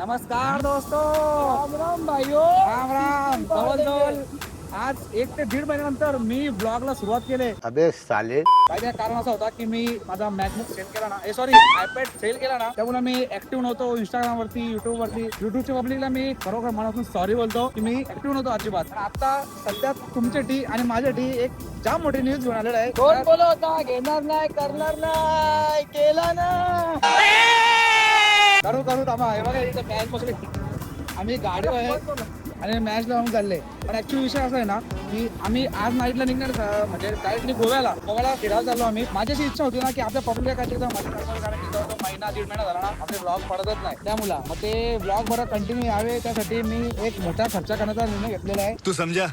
नमस्कार दोस्तों, राम राम भाइयों. राम राम. जवळ आज 1 ते 1.5 महिन्यानंतर मी ब्लॉगला सुरुवात केले. अबे साले. काय कारण असं होता की मी माझा मॅकबुक सेल केला ना, सॉरी आयपॅड सेल केला ना, त्यामुळे मी ऍक्टिव्ह नव्हतो इंस्टाग्राम वरती, युट्यूबच्या पब्लिकला मी खरोखर मनापासून सॉरी बोलतो की मी ऍक्टिव्ह नव्हतो अजिबात. पण आता सध्या तुमच्यासाठी आणि माझ्यासाठी एक जाम मोठी न्यूज घेऊन आलेला आहे. कोण बोलत होता? घेणार नाही, करणार नाही, केला ना. करू थांबा. हे बघा इथं मॅच बसले, आम्ही गाडीवर आहे आणि मॅच लावून चालले. पण ऍक्च्युअली विषय असा आहे ना की आम्ही आज नाईटला निघणार, म्हणजे डायरेक्टली गोव्याला फिरायला चाललो आम्ही. माझी अशी इच्छा होती ना की आपल्या पब्लिक काहीतरी कारण की महिना 1.5 महिना झाला ना आपले ब्लॉग पडतच नाही. त्यामुळे मग ते ब्लॉग बरं कंटिन्यू यावे त्यासाठी मी एक मोठा खर्च करण्याचा निर्णय घेतलेला आहे. तू समझा?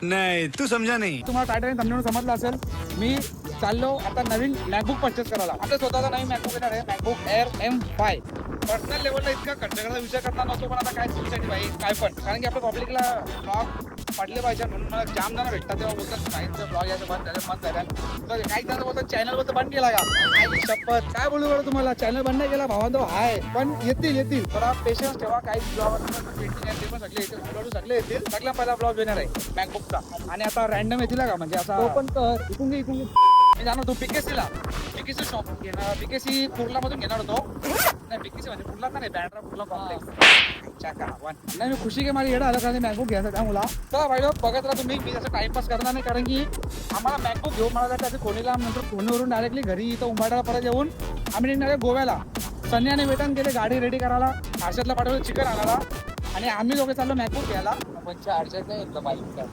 नाही तू समझा नाही. तुम्हाला टायटल समजून समजलं असेल, मी चाललो आता नवीन मॅकबुक परचेस करायला. आता स्वतःचा नवीन मॅकबुक येणार आहे, मॅकबुक एअर M5. पर्सनल लेवलला इतका खर्च करायचा विचार करणार नव्हतो, पण आता काय तुमच्यासाठी भाई काय पण, कारण की आपल्या पब्लिकला ब्लॉग पडले पाहिजे म्हणून मला जाम जण भेटतात. तेव्हा बोलतात काहींचं ब्लॉग यायचं बंद झालं, मत झालं. काही जण बोलतात चॅनल बद्दल बंद केला का. काही शपथ काय बोलू बरं तुम्हाला, चॅनल बंद नाही केला भावांनो, आहे पण येतील. थोडा पेशन्स ठेवा. काही ब्लॉग ते पण सगळे येतील, सगळे येतील. सगळ्या पहिला ब्लॉग येणार आहे मॅकबुकचा. आणि आता रॅन्डम येतील का, म्हणजे असा ओपन कर. इकून घे. मी जाणार होतो पीकेसी शॉप घेणार, पीकेसी कुर्ला मधून घेणार होतो. नाही पीकेसी म्हणजे कुर्ला का नाही, बँड्रा कुर्ला कॉम्प्लेक्स नाही. मी खुशी के माझी येडा आलं कारण मॅकबुक घ्यायचं त्यामुळे. चला भाई बघत राहा तुम्ही. मी असं टाइमपास करणार नाही, कारण की आम्हाला मॅकबुक घेऊन मला जायचं कोणीला, नंतर कोणीवरून डायरेक्टली घरी इथं उंबाड्याला परत येऊन आम्ही निघणार आहे गोव्याला. सन्याने वेतन केले गाडी रेडी करायला, हर्षदला पाठवलं चिकन आणायला आणि आम्ही दोघे चाललो मॅकबुक घ्यायला. पण चार्जर नाही येतलं बाईकचा.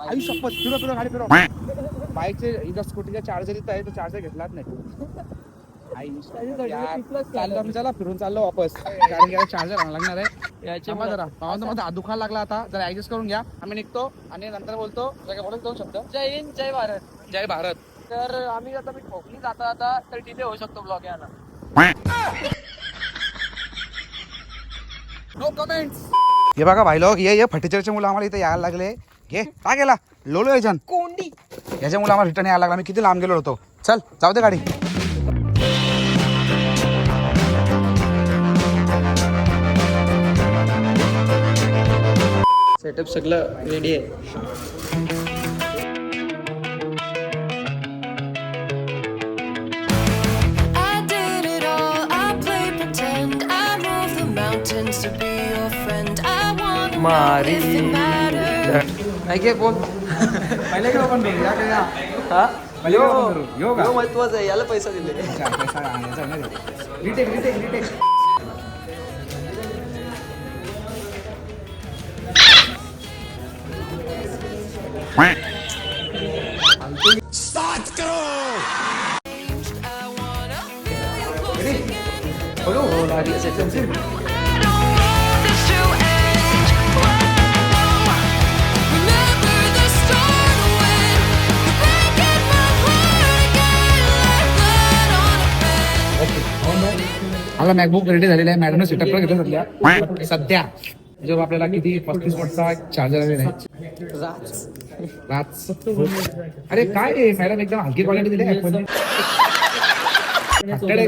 आई शपथ फिरो गाडी फिरो. बाईकचे इथं स्कूटीचा चार्जर इथं आहे, तो चार्जर घेतलाच नाही. चाललो आम्ही, चला फिरून चाललो वापस, कारण की चार्जर आणायला लागणार आहे. याच्या जरा पाहून माझा हात दुखायला लागला, आता जरा ऍडजस्ट करून घ्या. आम्ही निघतो आणि नंतर बोलतो. बोलत 2 शब्द. जय हिंद, जय भारत. जय भारत. तर आम्ही आता मी कोकणी जाता तर डिले होऊ शकतो ब्लॉग यायला. No comments. हे बघा भाई लोक, ये फटीचरच्या मुलं आम्हाला इथे यायला लागले. घे काय गेला लोलो याच्यान कोंडी. याच्यामुळे आम्हाला रिटर्न यायला लागला. मी किती लांब गेलो होतो. चल जाऊ दे गाडी. सेटअप सगळं रेडी आहे. I did it all, I played pretend, I moved the mountains to be your friend. I wanna know if it matters. काय बोल. पहिले का ओपन करू, या का या? हा पहिले का open करू? यो का? महत्वाचं आहे, याला पैसा दिले. Retake. I wanna feel you close. बोलो. लागलं setup. I don't want this to end. Whoa. Remember the start when you're breaking my heart again, like blood on a pen. आपला मॅकबुक रेडी झालेला आहे. मॅडमने सेटअप पण घेतलं सध्या जो आपल्याला किती 35 वॉटचा चार्जर आलेला आहे. अरे काय आहे मॅडम, एकदम हलकी क्वालिटी दिली आहे.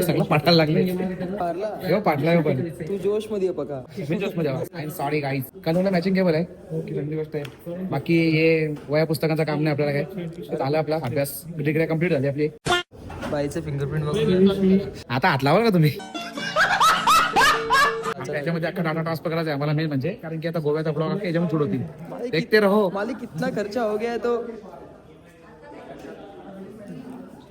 सगळं पाठायला लागले. पाठला पण तू जोश मध्ये बघा. जोश मध्ये. सॉरी गाईज, कलरला मॅचिंग केबल आहे. ओके, चांगली गोष्ट आहे. बाकी हे वया पुस्तकांचं काम नाही आपल्याला. काय झालं आपला अभ्यास, डिग्री कम्प्लीट झाली आपली. बाईचं फिंगरप्रिंट बघून आता हात लावा का तुम्ही. त्याच्यामध्ये अख्खा डाटा ट्रान्सफर करायचा आहे आम्हाला मेन म्हणजे, कारण की आता गोव्याचा ब्लॉग याच्यामध्ये सुरू होतील. देखते रहो. मालिक कितना खर्चा हो गया तो.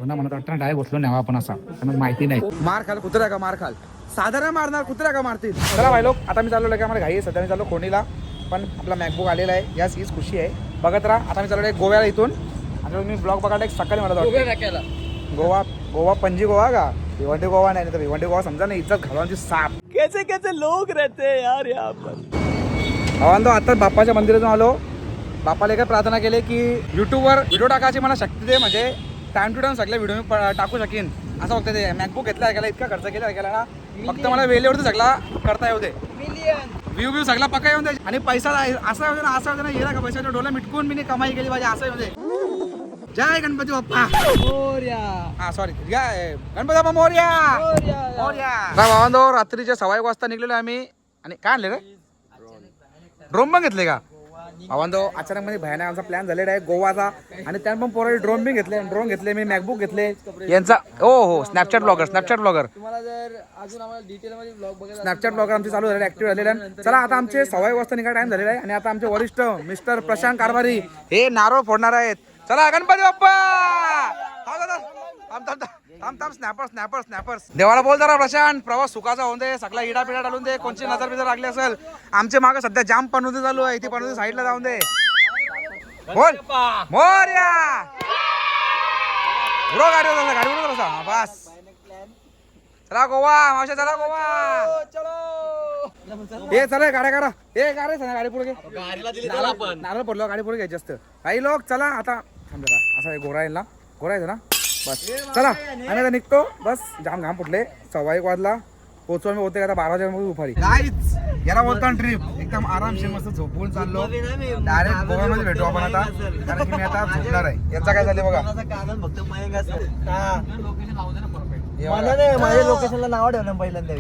म्हणत वाटतं डाय बसलो नाही आपण असा, त्यांना माहिती नाही. मार खाल कुत्रा का मार खाल, साधारण मारणार कुत्रा का मारतील. चला भाई लोक, आता मी चाललो की आम्हाला घाई आहे. सध्या मी चाललो कोणीला, पण आपला मॅकबुक आलेला आहे. याच हीच खुशी आहे. बघत राहा. आता मी चाललो गोव्याला इथून. आता मी ब्लॉग बघायला एक सकाळी मला गोवा पणजी गोवा का भिवंडी गोवा नाही, तर भिवंडी गोवा समजा नाही. इज्जत घालवांची साप. कैसे लोग रहते हैं यार यहाँ पर. भावांनो, आता बाप्पाच्या मंदिरातून आलो. बाप्पाला काय प्रार्थना केली की युट्यूबवर व्हिडिओ टाकायची मला शक्ती दे, म्हणजे टाइम टू टाइम सगळे व्हिडिओ मी टाकू शकेन. असं फक्त ते मॅकबुक घेतला ऐकायला, इतका खर्च केला ऐकायला ना, फक्त मला वेळेवरती सगळा करता येऊ दे. व्ह्यू सगळा पक्का येऊन दे आणि पैसा असा येऊ दे ना, असा येऊ दे ना. येला का पैशाच्या डोला मिटकून मी कमाई केली पाहिजे, असं येऊ दे. जय गणपती बाप्पा हा सॉरी गणपती बाप्पा मोरया भावांनो रात्रीच्या 1:15 वाजता निघलेलो आम्ही आणि काय आणले रे ड्रोन पण घेतले का भावांनो अचानक मध्ये भयानक आमचा प्लॅन झालेला आहे गोवाचा आणि त्यात पण पोरांनी ड्रोन घेतले मी मॅकबुक घेतले यांचा हो स्नॅपचॅट ब्लॉगर तुम्हाला जर अजून आम्हाला डिटेल मध्ये ब्लॉग बघायला स्नॅपचॅट ब्लॉगर आमचे चालू झालेले ऍक्टिव्ह झालेले आहे. चला आता आमचे 1:15 वाजता निघा टाइम झालेला आहे आणि आता आमचे वरिष्ठ मिस्टर प्रशांत कारभारी हे नारळ फोडणार आहेत. चला गणपती बाप्पा थांब स्नॅपर्स देवाला बोल जरा प्रशांत प्रवास सुखाचा होऊन दे सगळा इडा पिडा डालून दे कोणची नजर बिजर लागली असेल आमचे मागे सध्या जाम पनोती चालू आहे इथे पनोती साईडला जाऊन दे बोल मोरया उडो गाडी उडो बस चला गोवा मावशा चला गोवा हे चला गाड्या करा हे गाडी पुढे नारळ पडलो गाडी पुढे घ्यायची असतं काही लोक चला आता थांब जरा असा गोरा येईल ना गोरा येतो ना बस चला आम्ही आता निघतो बस जाम घाम फुटले 1:15 वाजला पोहोचू आम्ही होते आता 12 वाजेपर्यंत दुपारी गाईच याला बोलतो ट्रिप एकदम आरामशीर मस्त झोपून चाललो डायरेक्ट गोव्यामध्ये भेटू आपण आता कारण की मी आता झोपणार आहे याचा काय झाले बघा माझ्या लोकेशनला नाव ठेवलं पहिल्यांदा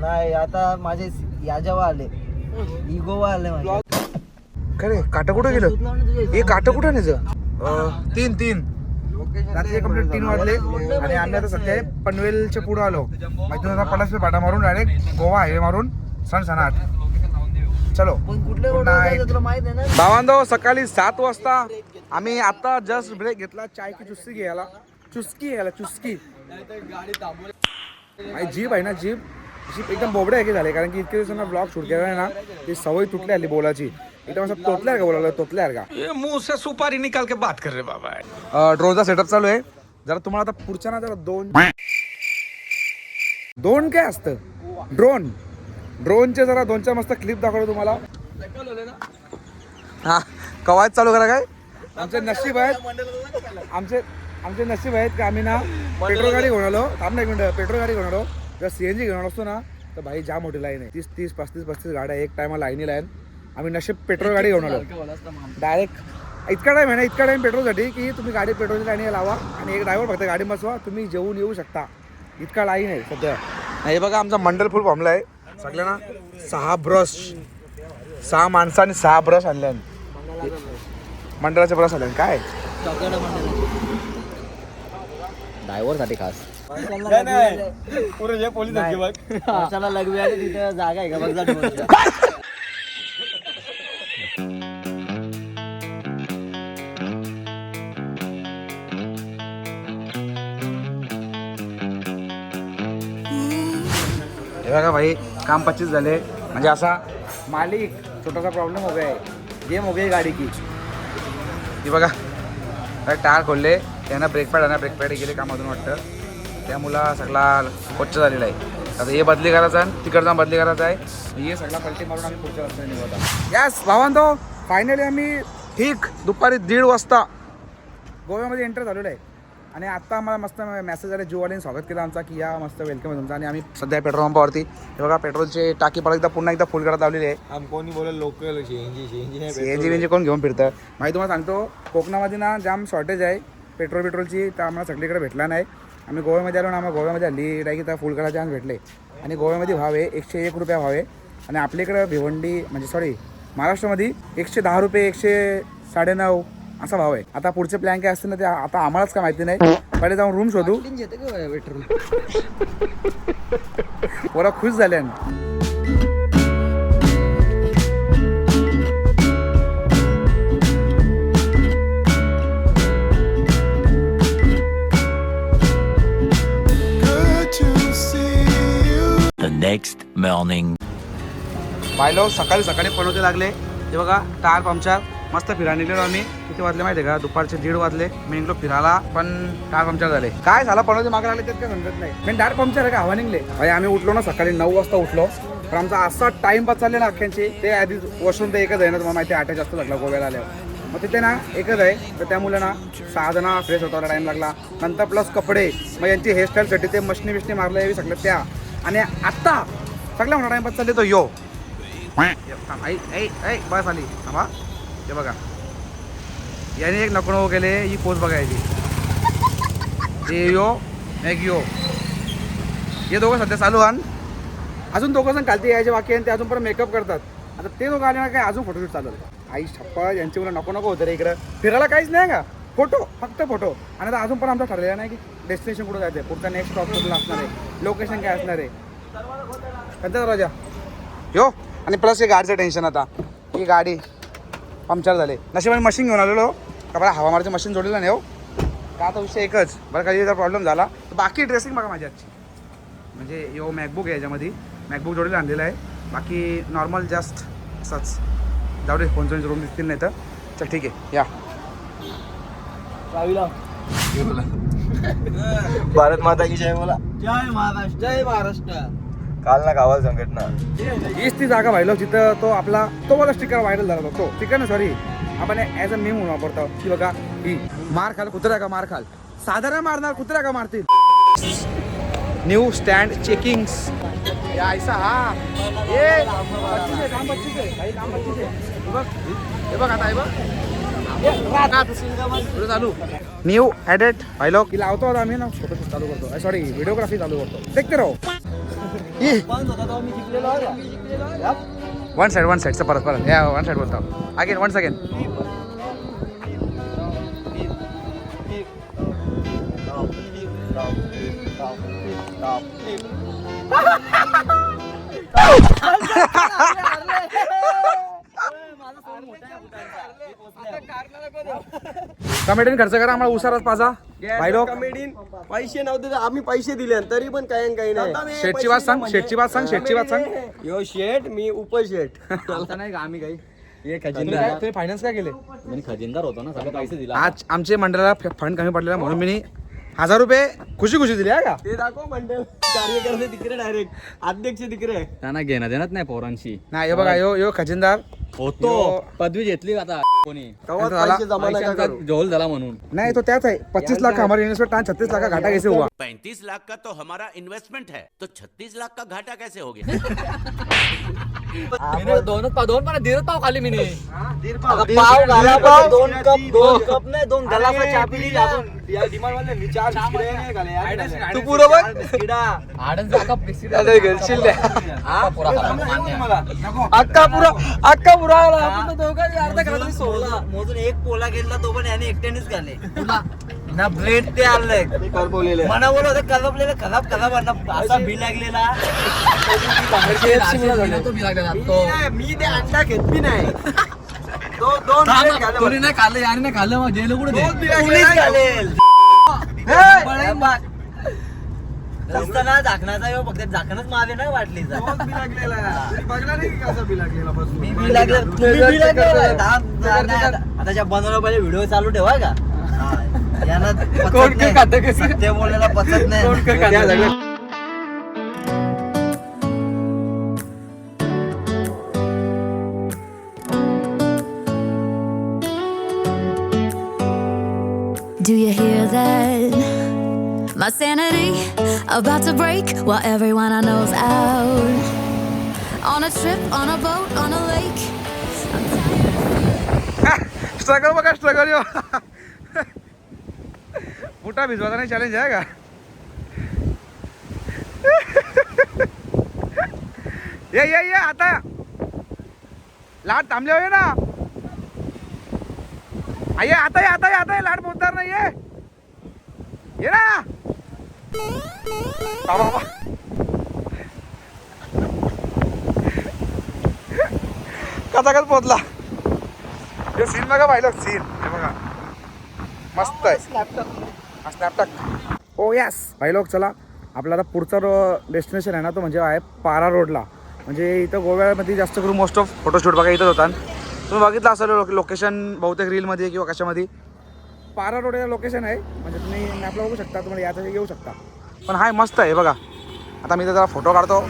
नाही आता माझे याजवा आले इगोवा आले माझे खरे काटा कुठं गेलं हे काटा कुठं नाही 3 रात्री कंप्लीट 3 वाजले आणि आम्ही आता सध्या पनवेलच्या पुढे आलो माहिती आता पलासपे पाटा मारून डायरेक्ट गोवा हायवे मारून सनसनाट चलो भावांनो सकाळी 7 वाजता आम्ही आता जस्ट ब्रेक घेतला चाय की चुस्की घ्यायला जीप आहे ना जीप एकदम बोबडे आहे की झाले कारण की इतके दिवसांना ब्लॉग शूट केला आहे ना ती सवय तुटली आली बोलाची एकदम असं तोतल्या का बोलायला तोतल्या का मुंह से सुपारी निकाल के बात कर रहे बाबा ड्रोनचा सेटअप चालू आहे जरा तुम्हाला आता पुढच्या ना जरा दोन काय असतं ड्रोनचे जरा 2-4 मस्त क्लिप दाखवतो तुम्हाला हा कवायत चालू करा काय आमचे नशीब आहेत की आम्ही ना पेट्रोल गाडी घेऊन आलो थांब ना एक मिनिट पेट्रोल गाडी घेऊन आलो जर सीएनजी घेऊन असतो ना तर भाई जाम मोठी लाईन आहे 30-35 गाड्या एक टायमाला लाईनी लाईन आम्ही नशीब पेट्रोल गाडी घेऊन आलो डायरेक्ट इतका टाइम पेट्रोलसाठी की तुम्ही गाडी पेट्रोलची लाईन लावा आणि एक ड्रायव्हर फक्त गाडी बसवा तुम्ही जेवून येऊ शकता इतका लाईन आहे सध्या हे बघा आमचा मंडल फुल फॉर्मला आहे सगळ्यांना 6 ब्रश 6 माणसांनी 6 ब्रश आणले मंडळाचे ब्रश आले काय ड्रायव्हर साठी खास पोलीस लगवी आले तिथे जागा आहे का बघ हे बघा भाई काम 25 झाले म्हणजे असा मालिक छोटासा प्रॉब्लेम हो गया है गेम हो गई गाडी की ती बघा टायर खोलले त्यांना ब्रेक पॅड गेले कामातून वाटतं त्यामुळं सगळा स्वच्छ झालेला आहे आता हे बदली करायचं आहे तिकडचा बदली करायचा आहे हे सगळा पलटी मारून आम्ही पुढच्या रस्त्याने निघतो यस भावांनो फायनली आम्ही ठीक दुपारी 1:30 वाजता गोव्यामध्ये एंटर झालेलो आहे आणि आता आम्हाला मस्त मेसेज आले जीवाने स्वागत केलं आमचा की या मस्त वेलकम आहे तुमचं आणि आम्ही सध्या पेट्रोल पंपावरती हे बघा पेट्रोलची टाकी पुन्हा एकदा फुल करत लावलेली आहे कोणी बोलेल लोकल सीएनजी कोण घेऊन फिरतं माहिती तुम्हाला सांगतो कोकणामध्ये ना जाम शॉर्टेज आहे पेट्रोलची तर आम्हाला सगळीकडे भेटला नाही आम्ही गोव्यामध्ये आलो ना आम्हाला गोव्यामध्ये हल्ली डायरेक्ट तर फुल करायचे भेटले आणि गोव्यामध्ये भाव आहे 101 रुपये भाव आहे आणि आपल्याकडं भिवंडी म्हणजे महाराष्ट्रामध्ये 110 रुपये 109.5 असा भाव आहे आता पुढचे प्लॅन काय असते ना ते आता आम्हालाच काय माहिती नाही पहिले जाऊन रूम शोधू पोरा खुश झाले next morning. पाहिलं सकाळी पनोते लागले ते बघा टायर पंक्चर मस्त फिरायला निघलो आम्ही किती वाजले माहिती आहे का दुपारचे 1:30 वाजले मी निघलो फिरायला पण टायर पंक्चर झाले काय झालं पनोते मागे लागले त्यात काय समजत नाही पण टायर पंक्चर आहे का हवा निघले भाई आम्ही उठलो ना सकाळी 9 वाजता उठलो पण आमचा असा टाइमपास चालले ना अख्ख्यांची ते आधी वॉशरूम तर एकच आहे ना तुम्हाला माहिती 8 जास्त लागला गोव्याला आल्यावर मग तिथे ना एकच आहे तर त्यामुळे ना 6 जण फ्रेश होता टाइम लागला नंतर प्लस कपडे मग यांची हेअरस्टाईलसाठी ते मशनी मारलं यावी सगळं त्या आणि आत्ता सगळ्या मोठा टाइमपास चालले तो यो बस आली थांबा ते बघा याने एक नको केले ही पोस्ट बघायची यो मॅगिओ हे दोघं सध्या चालू आण अजून दोघं जण खालती यायचे बाकी आणि ते अजून पण मेकअप करतात. आता ते दोघं आले ना काय अजून फोटोशूट चालू आई छप्पा यांची मुलं नको होतं रे इकडं फिरायला काहीच नाही का फोटो फक्त फोटो. आणि आता अजून पण आमचं ठरलेलं नाही की डेस्टिनेशन कुठं जायचं आहे पुढचा नेक्स्ट स्टॉप कुठला असणार आहे लोकेशन काय असणार आहे त्यांचा राजा यो. आणि प्लस हे गाडीचं टेन्शन आता ही गाडी पंक्चर झाले नशिबाने मशीन घेऊन आलेलो का बरं हवा मारायचं मशीन जोडलेलं नाही हो का आता विषय एकच बरं काही जर प्रॉब्लेम झाला तर बाकी ड्रेसिंग बघा माझी आजची म्हणजे यो मॅकबुक आहे याच्यामध्ये मॅकबुक जोडीला आणलेला आहे बाकी नॉर्मल जस्ट असंच जाऊ दे फोनचं रूम दिसतील नाही तर चल ठीक आहे या भारत माता की जय बोला. जय महाराष्ट्र जय महाराष्ट्र. काल ना गावाला संघटना हीच ती जागा व्हायला तिथं तो आपला तो वाला स्टिकर व्हायरल झाला होता तो स्टिकर ना सॉरी आपण ॲज अ नेम म्हणून वापरतो की बघा ही मार खाल कुत्र्या का मार खाल साधारण मारणार कुत्र्या का मारतील. न्यू स्टँड चेकिंग्स ऐसा हा ये काम हे बघ आता चालू न्यू ॲडेट व्हायलो की लावतो आता आम्ही ना फोटोशूट चालू करतो सॉरी व्हिडिओग्राफी चालू करतो देखते राहो. वन साइड से परत या वन साइड बोलता अगेन वन्स अगेन. कॉमेडीन खर्च करा आम्हाला उसाराच पाजा भाईलो पैसे नव्हते आम्ही पैसे दिले तरी पण काही नाही. शेटची बात सांग शेटची बात सांग यो शेट मी उपशेट नाही का आम्ही काही तुम्ही फायनान्स काय केले मी खजिनदार होतो ना सगळे पैसे दिला आज आमच्या मंडळाला फंड कमी पडलेला म्हणून मी 1000 रुपये खुशी दिले आहे का ते दाखव मंडळ कार्यकर्ते तिकडे डायरेक्ट अध्यक्ष तिकडे त्यांना घेणं देण्यात नाही पोरांशी. नाही हे बघा यो खजिनदार होतो पदवी घेतली आता कोणी पैसे जमा नका पैशांचा करू. झोल झाला म्हणून. नहीं तो क्या था 25 लाख का हमारे इन्वेस्टमेंट 36 लाख का घाटा कैसे हुआ 35 लाख का तो हमारा इन्वेस्टमेंट है तो 36 लाख का घाटा कैसे हो गया. दोन पण दीड पाव खाली मी पाव घाला पाव दोन कप नाही 2 गलास चहा पिली आपण डिमांड वाले मी 4 बिस्किट नाही घाले तू पुरं बघ बिस्किटा अक्का पुरा मोजून एक पोला घेतला तो पण याने एकट्यानेच घाले ना ब्रेड ते आणलंय मना बोल होते कलपलेलं खराब असा बी लागलेला मी ते अंडा घेत बी नाही दोन कोणी नाही खाल्लं याने नाही खाल्लं मग जेल असताना झाकणाचा येऊ फक्त झाकणच मागे नाही वाटली आता ज्या बनवलं पाहिजे व्हिडिओ चालू ठेवा का यांना ते बोलायला पचत नाही. Do you hear that? My sanity about to break while everyone I know's out. On a trip, on a boat, on a lake. I'm tired. Struggle बघा स्ट्रगल यो मोठा भिजवाचा नाही चॅलेंज आहे का ये आता लाट थांबले होय ना आये आता लाट पोहोचणार नाही ये ना बाबा कसा पोहोचला हे सीन बघा पाहिलं सीन हे बघा मस्त आहे स्नॅपटॅक ओ यस पाहिलं चला आपला आता पुढचा डेस्टिनेशन आहे ना तो म्हणजे आहे पारा रोडला म्हणजे इथं गोव्यामध्ये जास्त करून मोस्ट ऑफ फोटोशूट बघा इथंच होतात तुम्ही बघितलं असेल लोकेशन बहुतेक रीलमध्ये किंवा कशामध्ये पारा रोड हे लोकेशन आहे म्हणजे तुम्ही मॅपला बघू शकता तुम्हाला याचं येऊ शकता पण हाय मस्त आहे बघा आता मी जरा फोटो काढतो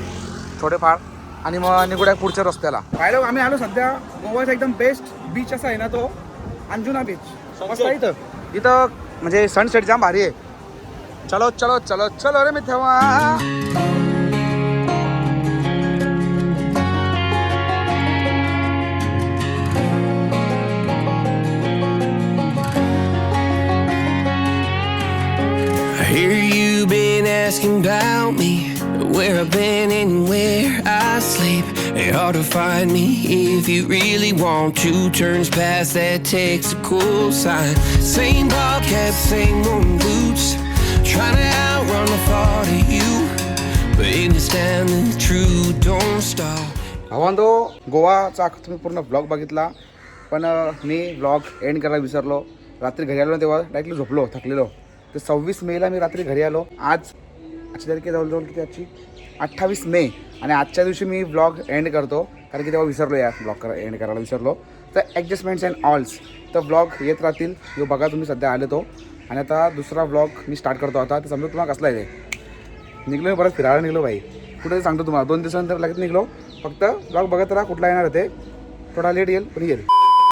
थोडेफार आणि मग निघूया पुढच्या रस्त्याला पाहिलं आम्ही आलो सध्या गोव्याचा एकदम बेस्ट बीच असा आहे ना तो अंजुना बीच मस्त आहे इथं म्हणजे सनसेट जाम भारी आहे चलो रे मी तेव्हा thinking about me, where I've been and where I sleep. It's hard to find me if you really want to. Turns past that takes a cool sign. Same ball cap, same moon boots. Trying to outrun the thought of you, but understand the truth don't stop. भावांनो, गोवाचा तुम्ही पूर्ण blog बघितला, पण मी blog end करायला विसरलो. रात्री घरी आलो तेव्हा डायरेक्टली झोपलो, थकलेलो. तर 26 मेला मी रात्री घरी आलो. आजची तारीख जवळजवळ किती आजची 28 मे, आणि आजच्या दिवशी मी ब्लॉग एंड करतो कारण की तेव्हा विसरलो या ब्लॉग एंड करायला विसरलो. तर ॲडजस्टमेंट्स अँड ऑल्स तर ब्लॉग येत राहतील. जो बघा तुम्ही सध्या आले तो, आणि आता दुसरा ब्लॉग मी स्टार्ट करतो. आता ते समजा तुम्हाला कसला आहे ते निघलो मी, परत फिरायला निघलो भाई. कुठे सांगतो तुम्हाला 2 दिवसानंतर लगेच निघलो. फक्त ब्लॉग बघत राहा, कुठला येणार ते थोडा लेट येईल पण येईल.